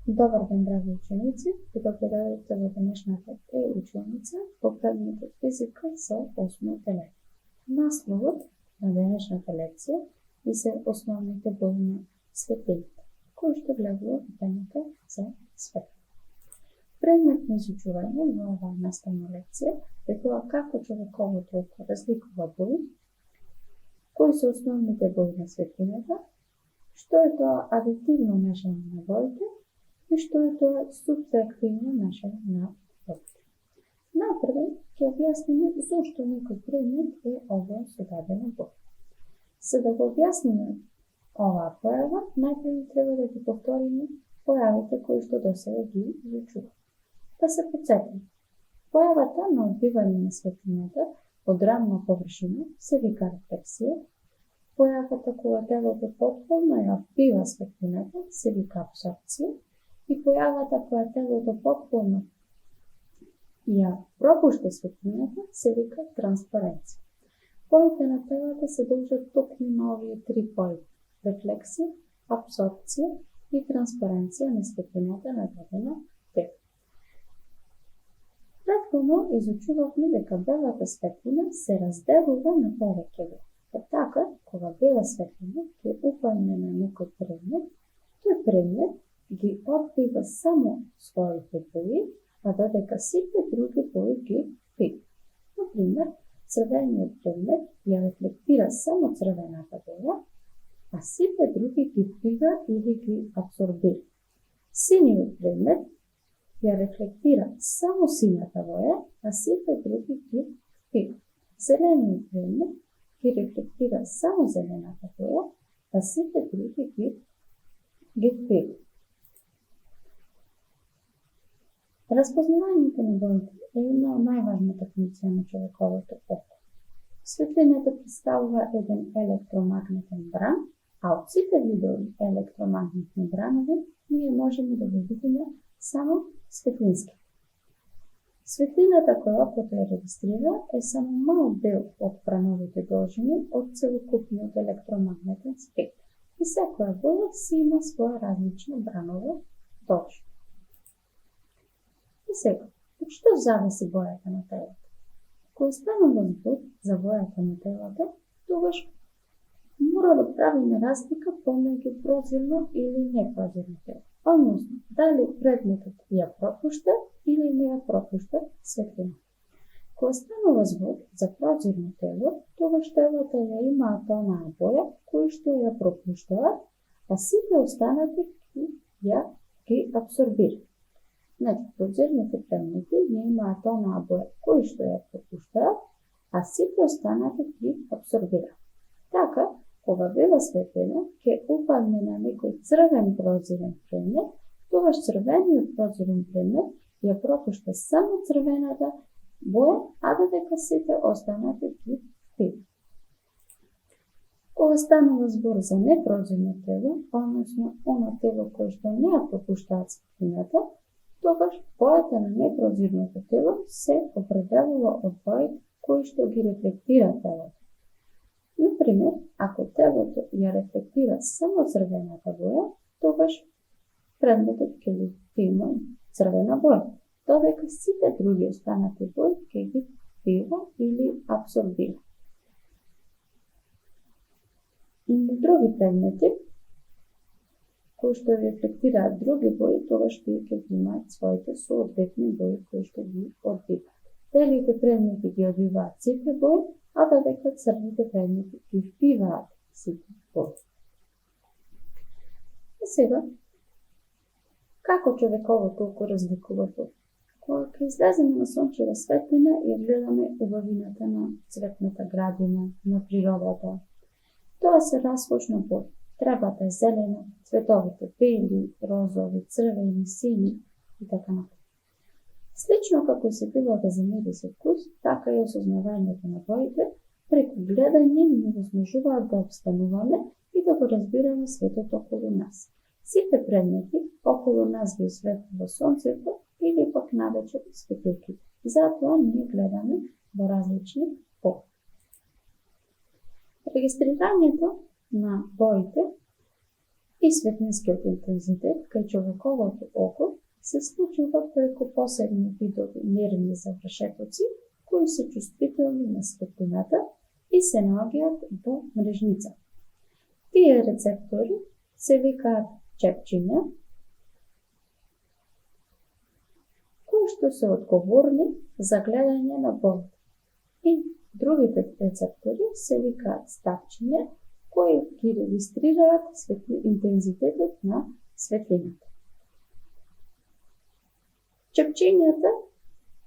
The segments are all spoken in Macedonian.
Добар ден, драги ученици, и добре дојдовте во денешната училница по предметот физика со 8 лекција. Насловот на денешната лекција и се основните бои на светлината, кои што влегува темата за свет. Предмет на изучување во оваа наставна лекција е тоа како човековото око разликува бои, кои се основните бои на светлината, што е тоа адитивно мешање на боите и што е тоа субтрактивно мешање на боите. Напред ќе објасниме зошто некој предмет е обоен со дадена боја. За да го објасниме оваа појава, најпред треба да ги повториме појавите кои што досега ги изучуваме. Да се потсетиме. Појавата на одбивање на светлината од рамна површина се вика рефлексија. Појавата кога телото потполно ја одбива светлината се вика апсорбција и појавата кога телото потполно ја пропушта светлината се вика транспаренција. Боите на телата се должат токму на овие три појави: рефлексија, апсорбција и транспаренција на светлината на дадено тело. Претходно изучувавме дека белата светлина се разделува на повеќе бои. Така, кога бела светлина ќе упадне на некој предмет, тој предмет ги одбива само своите бои, а додека сите други бои ги впива. Например, црвениот предмет ја рефлектира само црвената боја, а сите други ги впива или ги абсорбира. Синиот предмет ја рефлектира само сината боја, а сите други ги впива. Зелениот предмет ги рефлектира само зелената боја, а сите други ги впива. Разпознавањето на боите е една од најважната функција на човековото око. Светлината представува еден електромагнетен бран, а од сите видови електромагнетни бранови ние можеме да го видиме само светлински. Светлината која окото ја регистрира е само мал дел од брановите должини од целокупниот електромагнетен спектар. И секоја боја си има своја различна бранова должина. И сега, од што зависи бојата на телото? Кога станува збор за бојата на телото, тогаш мора да правиме разлика помеѓу прозирно или непрозирно тело. Односно, дали предметот ја пропушта или не ја пропушта светлина. Кога станува збор за прозирно тело, тогаш телото ја имаат онаа боја кои што ја пропуштаат, а сите останати ги абсорбираат. Значи, прозирните предмети ја имаат онаа боја кои што ја пропуштаат, а сите останати ги абсорбираат. Така, кога бела светлина ќе упадне на некој црвен прозирен предмет, тогаш црвениот прозирен предмет ја пропушта само црвената боја, а додека сите останати ги впива. Кога станува збор за непрозирно тело, односно оно тело кое што не ја пропуштаат светлината, тогаш бојата на непрозирното тело се определува од боите кои што ги рефлектира телото. Например, ако телото ја рефлектира само црвената боја, тогаш предметот ќе има црвена боја, додека сите други останати бои ќе ги впива или абсорбира. Има други предмети кои што рефлектираат други бои, тогаш тие ќе имаат своите соодветни бои кои што ги одбиваат. Белите предмети ги одбиваат сите бои, а додека црвите предмети ги впиваат сите бои. И сега, како човековото око разликува бои? Кога ќе излеземе на сончева светлина и гледаме убавината на цветната градина, на природата, тоа се раскошна бои. Требата е зелена, цветовите бели, розови, црвени, сини и така напред. Слично како се било да замири со вкус, така и осознавањето на боите, преку гледање ни возможуваат да обстануваме и да го разбираме светот околу нас. Сите предмети околу нас ги осветлува сонцето или пак навечер светилките. Затоа ние гледаме во различни бои. Регистрирањето на боите и светлинскиот интензитет кај човековото око се случува преку посебни видови нервни завршетоци кои се чувствителни на светлината и се наоѓаат во мрежница. Тие рецептори се викаат чепчиња, кои што се одговорни за гледање на боите. И другите рецептори се викаат стапчиња, кои ги регистрираат интензитетот на светлината. Чепчињата,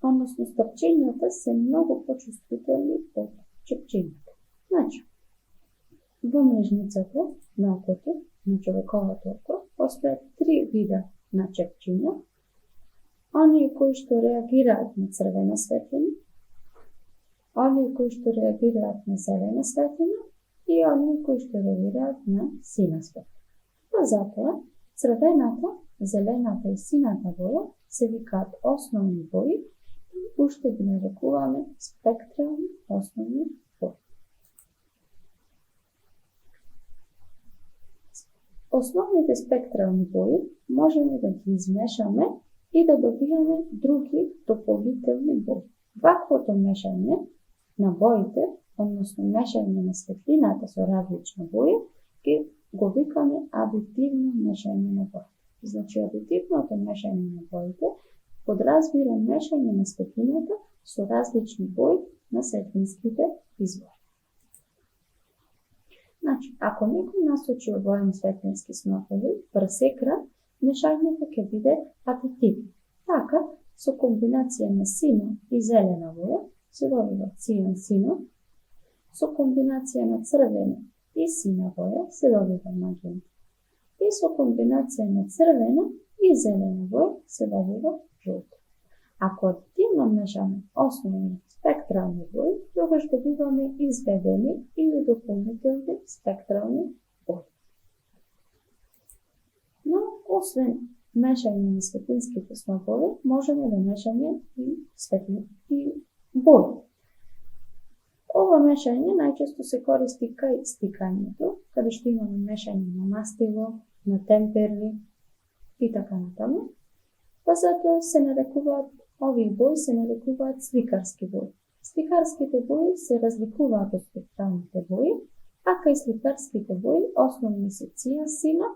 односно стапчињата, се многу почувствителни од чепчињата. Значи, во мрежницата на окото, на човековото око, постојат 3 вида на чепчиња, оние кои што реагираат на црвена светлина, оние кои што реагираат на зелена светлина и оние кои што реагираат на сина светлина. Па затоа, црвената, зелената и сината боја се викаат основни бои и уште ги нарекуваме спектрални основни бои. Основните спектрални бои можеме да ги измешаме и да добијаме други дополнителни бои. Ваквото мешање на боите, односно мешање на светлината со различна боја, го викаме адитивно мешање на боите. Значи, адитивното мешање на боите подразбира мешање на светлината со различни бои на светлинските извори. Значи, ако некој насочи обоени светлински снопови врз екран, мешањето ќе биде адитивно. Така, со комбинација на сина и зелена боја се добива цијан-сино, со комбинација на црвена и сина боја се добива магента. И со комбинација на црвена и зелена боја се добива жолто. Ако адитивно мешаме основни спектрални бои, тогаш добиваме изведени или дополнителни спектрални бои. Но, освен мешање на светлинските снопови, можеме да мешаме и светли и бои. Ова мешање најчесто се користи кај стикањето, каде што имаме мешање на мастило, на темпери и така натаму. Па затоа се нарекуваат, овие бои се нарекуваат сликарски бои. Сликарските бои се разликуваат од спектралните бои, а кај сликарските бои основни се цијан, сина,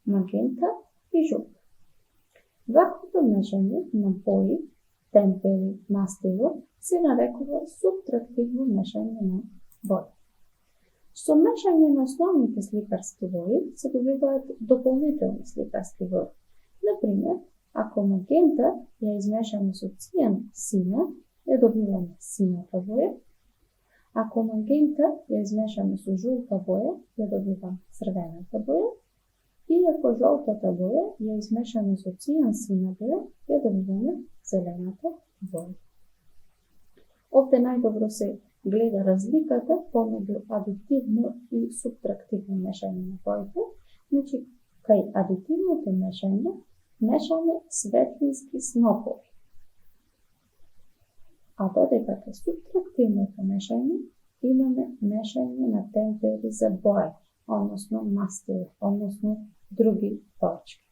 магента и жолт. Ваквото мешање на бои, темпери, мастило се нарекува субтрактивно мешање на бои. Со мешање на основните сликарски бои се добиваат дополнителни сликарски бои. Например, ако магента ја измешаме со цијан сина, ја добиваме сината боја. Ако магента ја измешаме со жолта боја, ја добиваме црвената боја. И ако жолтата боја ја измешаме со цијан сина боја, ја добиваме зелената боја. Овде најдобро се гледа разликата помеѓу адитивно и субтрактивно мешање на боите. Значи, кај адитивното мешање мешаме светлински снопови. А додека кај субтрактивното мешање имаме мешање на темпери за боја, односно мастило, односно други точки.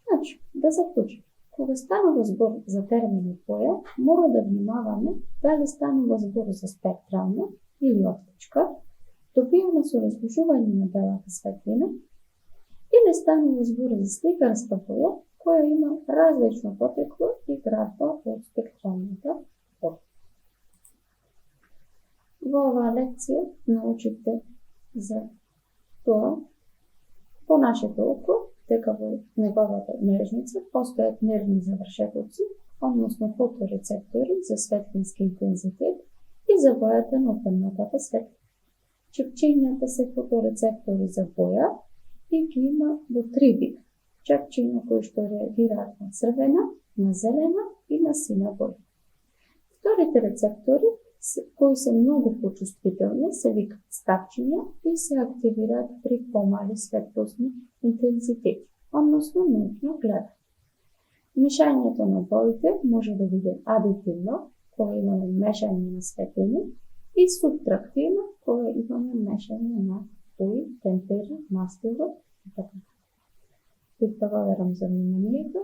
Значи, да заклучим. Кога станува збор за терминот боја, мора да внимаваме дали станува збор за спектрална или оптичка, добиена со разложување на белата светлина, или станува збор за сликарска боја, која има различно потекло и градба од спектралната боја. Во оваа лекција научите за тоа по нашето око, дека во неговата мрежница постојат нервни завршетоци, односно фоторецептори за светлински интензитет и за бојата на опрнатата светлина. Чепчињата се фоторецептори за боја и ги има во 3 вида. Чепчиња кои што реагираат на црвена, на зелена и на сина боја. Вторите рецептори кои се многу почувствителни се викаат стапчиња и се активираат при помали светлосни интензитети, односно ноќно гледање. Мешањето на боите може да биде адитивно, кога имаме мешање на светлини, и субтрактивно, кога имаме мешање на спои, темпери, мастило и така. Ви благодарам за вниманието.